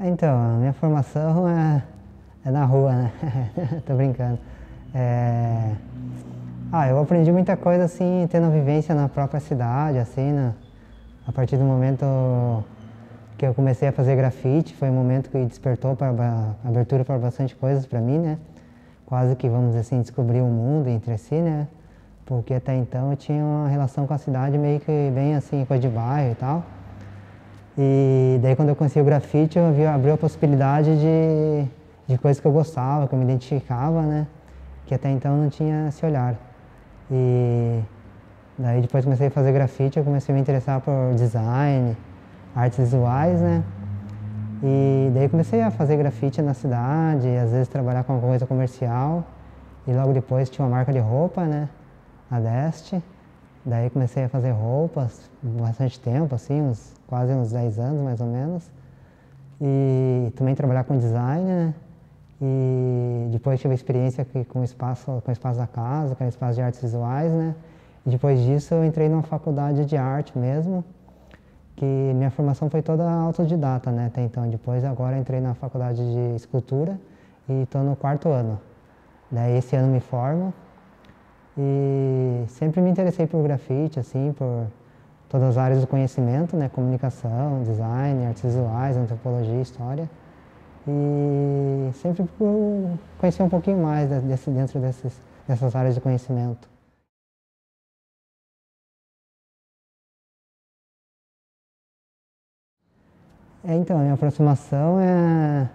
Então, a minha formação é na rua, né? Tô brincando. É... eu aprendi muita coisa assim, tendo a vivência na própria cidade, assim, né? A partir do momento que eu comecei a fazer grafite, foi um momento que despertou para abertura para bastante coisas para mim, né? Quase que, vamos dizer assim, descobrir o mundo entre si, né? Porque até então eu tinha uma relação com a cidade meio que bem assim, coisa de bairro e tal. E daí quando eu conheci o grafite, abriu a possibilidade de coisas que eu gostava, que eu me identificava, né? Que até então não tinha esse olhar. E daí depois comecei a fazer grafite, eu comecei a me interessar por design, artes visuais, né? E daí comecei a fazer grafite na cidade, às vezes trabalhar com alguma coisa comercial. E logo depois tinha uma marca de roupa, né? A Deste. Daí comecei a fazer roupas bastante tempo, assim, quase uns 10 anos mais ou menos. E também trabalhar com design, né? E depois tive experiência aqui com o espaço da casa, que era espaço de artes visuais, né? E depois disso eu entrei numa faculdade de arte mesmo, que minha formação foi toda autodidata, né? Até então, depois agora entrei na faculdade de escultura e estou no 4º ano. Daí esse ano me formo e sempre me interessei por grafite, assim, por todas as áreas do conhecimento, né? Comunicação, design, artes visuais, antropologia, história. E sempre por conhecer um pouquinho mais dentro dessas áreas de conhecimento. Então, a minha aproximação é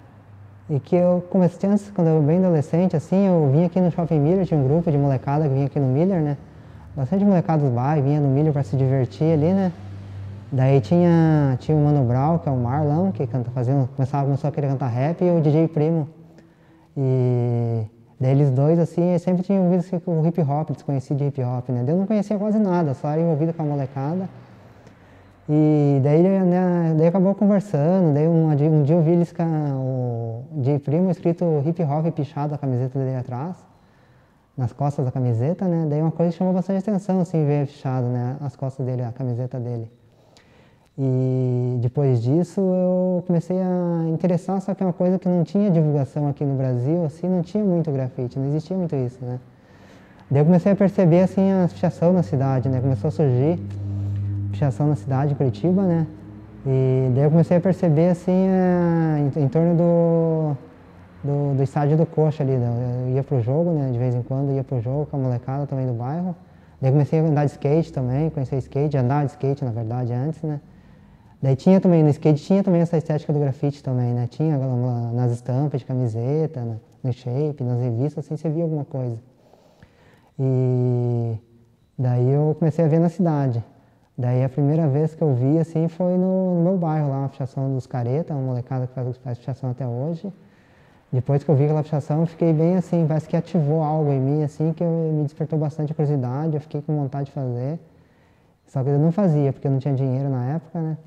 que eu comecei antes, quando eu era bem adolescente, assim, eu vinha aqui no Shopping Miller, tinha um grupo de molecada que vinha aqui no Miller, né? Bastante molecada dos bairros, vinha no Miller para se divertir ali, né? Daí tinha o Mano Brown, que é o Marlon, que começou a querer cantar rap, e o DJ Primo. E daí eles dois, assim, eu sempre tinha ouvido assim, o hip hop, desconhecido de hip hop, né? Eu não conhecia quase nada, só era envolvido com a molecada. E daí, né, daí acabou conversando, daí um dia eu vi eles com o DJ Primo escrito hip hop pichado a camiseta dele atrás, nas costas da camiseta, né? Daí uma coisa que chamou bastante atenção, assim, ver pichado, né, as costas dele, a camiseta dele. E depois disso eu comecei a interessar, só que é uma coisa que não tinha divulgação aqui no Brasil, assim, não tinha muito grafite, não existia muito isso, né? Daí eu comecei a perceber, assim, a pichação na cidade, né? Começou a surgir pichação na cidade, em Curitiba, né? E daí eu comecei a perceber, assim, em torno do estádio do Coxa ali, eu ia pro jogo, né? De vez em quando ia pro jogo com a molecada também do bairro. Daí eu comecei a andar de skate também, conhecer skate, andar de skate, na verdade, antes, né? Daí tinha também, no skate tinha também essa estética do grafite também, né? Tinha nas estampas de camiseta, no shape, nas revistas, assim, você via alguma coisa. E daí eu comecei a ver na cidade. Daí a primeira vez que eu vi, assim, foi no meu bairro lá, uma pichação dos Careta, uma molecada que faz pichação até hoje. Depois que eu vi aquela pichação, eu fiquei bem assim, parece que ativou algo em mim, assim, que me despertou bastante curiosidade, eu fiquei com vontade de fazer. Só que eu não fazia, porque eu não tinha dinheiro na época, né?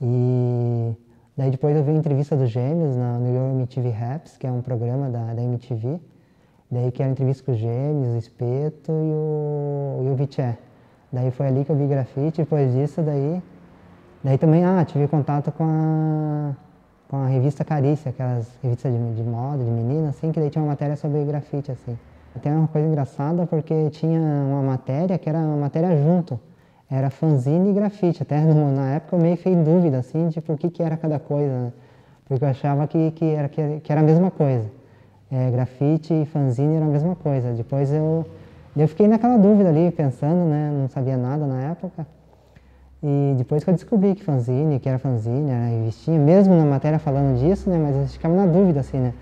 E daí depois eu vi a entrevista dos Gêmeos no MTV Raps, que é um programa da MTV. Daí que era entrevista com os Gêmeos, o Espeto e o Viché. Daí foi ali que eu vi grafite, depois disso daí também tive contato com a revista Carícia, aquelas revistas de moda, de menina, assim, que daí tinha uma matéria sobre grafite, assim. Até uma coisa engraçada porque tinha uma matéria que era uma matéria junto. Era fanzine e grafite. Até na época eu meio fiquei em dúvida, assim, tipo, o que era cada coisa, né? Porque eu achava que era a mesma coisa. Grafite e fanzine era a mesma coisa. Depois eu fiquei naquela dúvida ali, pensando, né? Não sabia nada na época. E depois que eu descobri que era fanzine, era revistinha, mesmo na matéria falando disso, né? Mas eu ficava na dúvida, assim, né?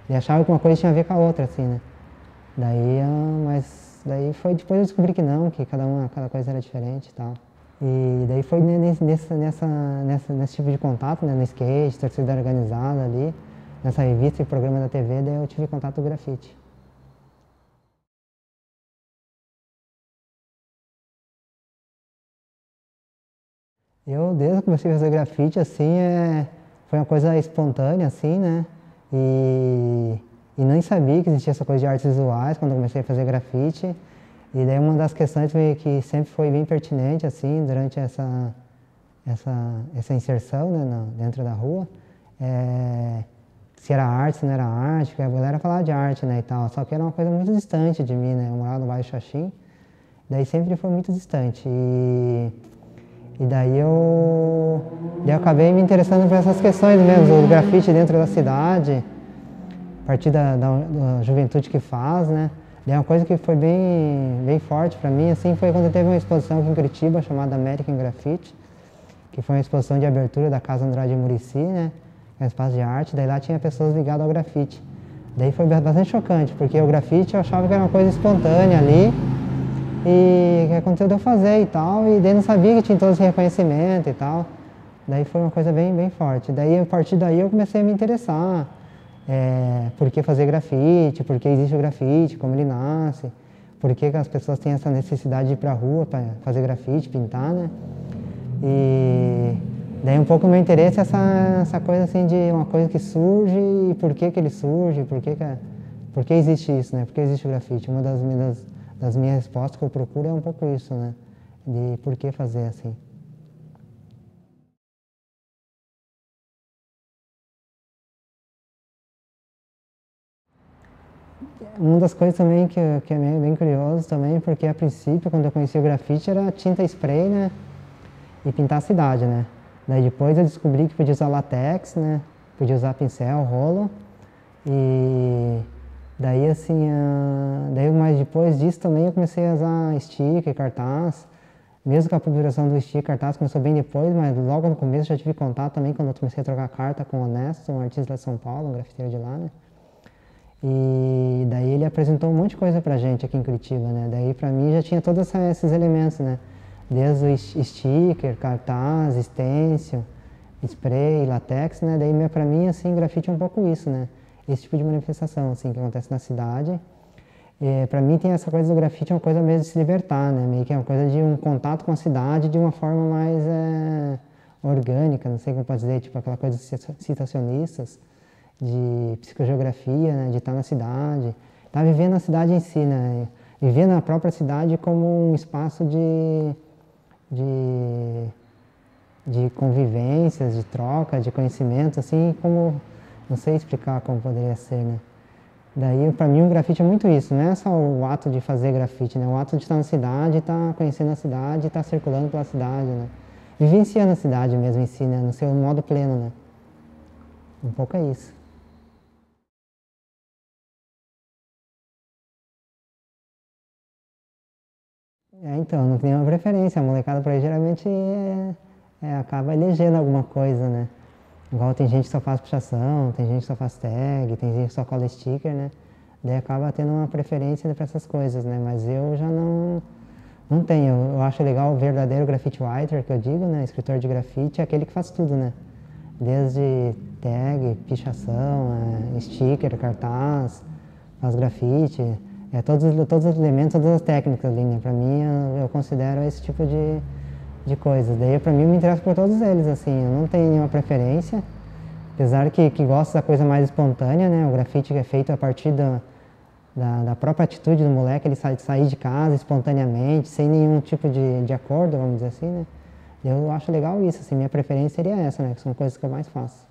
E achava que uma coisa tinha a ver com a outra, assim, né? Daí foi depois eu descobri que não, que cada coisa era diferente e tal. E daí foi nesse tipo de contato, né, no skate, torcida organizada ali, nessa revista e programa da TV, daí eu tive contato com o grafite. Desde que comecei a fazer grafite, assim, foi uma coisa espontânea, assim, né? E nem sabia que existia essa coisa de artes visuais quando eu comecei a fazer grafite. E daí uma das questões que sempre foi bem pertinente, assim, durante essa inserção, né, dentro da rua, se era arte, se não era arte, porque a galera falava de arte, né, e tal, só que era uma coisa muito distante de mim, né, eu morava no bairro Xaxim, daí sempre foi muito distante, e daí eu acabei me interessando por essas questões mesmo, do grafite dentro da cidade, a partir da juventude que faz, né, daí uma coisa que foi bem forte para mim, assim, foi quando teve uma exposição aqui em Curitiba, chamada American Graffiti, que foi uma exposição de abertura da Casa Andrade em Muricy, né, que é um espaço de arte, daí lá tinha pessoas ligadas ao grafite. Daí foi bastante chocante, porque o grafite eu achava que era uma coisa espontânea ali, e que aconteceu de eu fazer e tal, e daí não sabia que tinha todo esse reconhecimento e tal. Daí foi uma coisa bem forte. Daí, a partir daí eu comecei a me interessar, por que fazer grafite, por que existe o grafite, como ele nasce, por que as pessoas têm essa necessidade de ir pra rua para fazer grafite, pintar, né? E daí um pouco o meu interesse é essa coisa assim de uma coisa que surge e por que ele surge, por que existe isso, né? Por que existe o grafite? Uma das minhas respostas que eu procuro é um pouco isso, né? De por que fazer assim. Uma das coisas também que é bem curioso também, porque a princípio, quando eu conheci o grafite, era tinta spray, né? E pintar a cidade, né? Daí depois eu descobri que podia usar latex, né? Podia usar pincel, rolo. E daí assim, mas depois disso também eu comecei a usar sticker, cartaz. Mesmo com a publicação do sticker, cartaz começou bem depois, mas logo no começo já tive contato também quando eu comecei a trocar carta com o Honesto, um artista lá de São Paulo, um grafiteiro de lá, né? E daí ele apresentou um monte de coisa pra gente aqui em Curitiba, né? Daí pra mim já tinha todos esses elementos, né? Desde o sticker, cartaz, stencil, spray, latex, né? Daí pra mim, assim, grafite é um pouco isso, né? Esse tipo de manifestação, assim, que acontece na cidade. E pra mim tem essa coisa do grafite, é uma coisa mesmo de se libertar, né? Meio que é uma coisa de um contato com a cidade de uma forma mais orgânica, não sei como pode dizer, tipo aquela coisa de citacionistas, de psicogeografia, né? De estar na cidade, estar vivendo a cidade em si, né? Viver na própria cidade como um espaço de, de convivências, de troca, de conhecimento, assim como, não sei explicar como poderia ser, né? Daí, para mim, o grafite é muito isso, não é só o ato de fazer grafite, né? O ato de estar na cidade, estar conhecendo a cidade, estar circulando pela cidade, né? Vivenciando a cidade mesmo em si, né? No seu modo pleno, né? Um pouco é isso. Então, não tem uma preferência. A molecada por aí geralmente acaba elegendo alguma coisa, né? Igual tem gente que só faz pichação, tem gente que só faz tag, tem gente que só cola sticker, né? Daí acaba tendo uma preferência para essas coisas, né? Mas eu já não tenho. Eu acho legal o verdadeiro graffiti writer, que eu digo, né? Escritor de grafite é aquele que faz tudo, né? Desde tag, pichação, sticker, cartaz, faz grafite, todos os elementos, todas as técnicas ali, né? Pra mim, eu considero esse tipo de coisas. Daí, pra mim, eu me interesso por todos eles, assim, eu não tenho nenhuma preferência, apesar que gosto da coisa mais espontânea, né? O grafite que é feito a partir da própria atitude do moleque, ele sair de casa espontaneamente, sem nenhum tipo de acordo, vamos dizer assim, né? Eu acho legal isso, assim, minha preferência seria essa, né? Que são coisas que eu mais faço.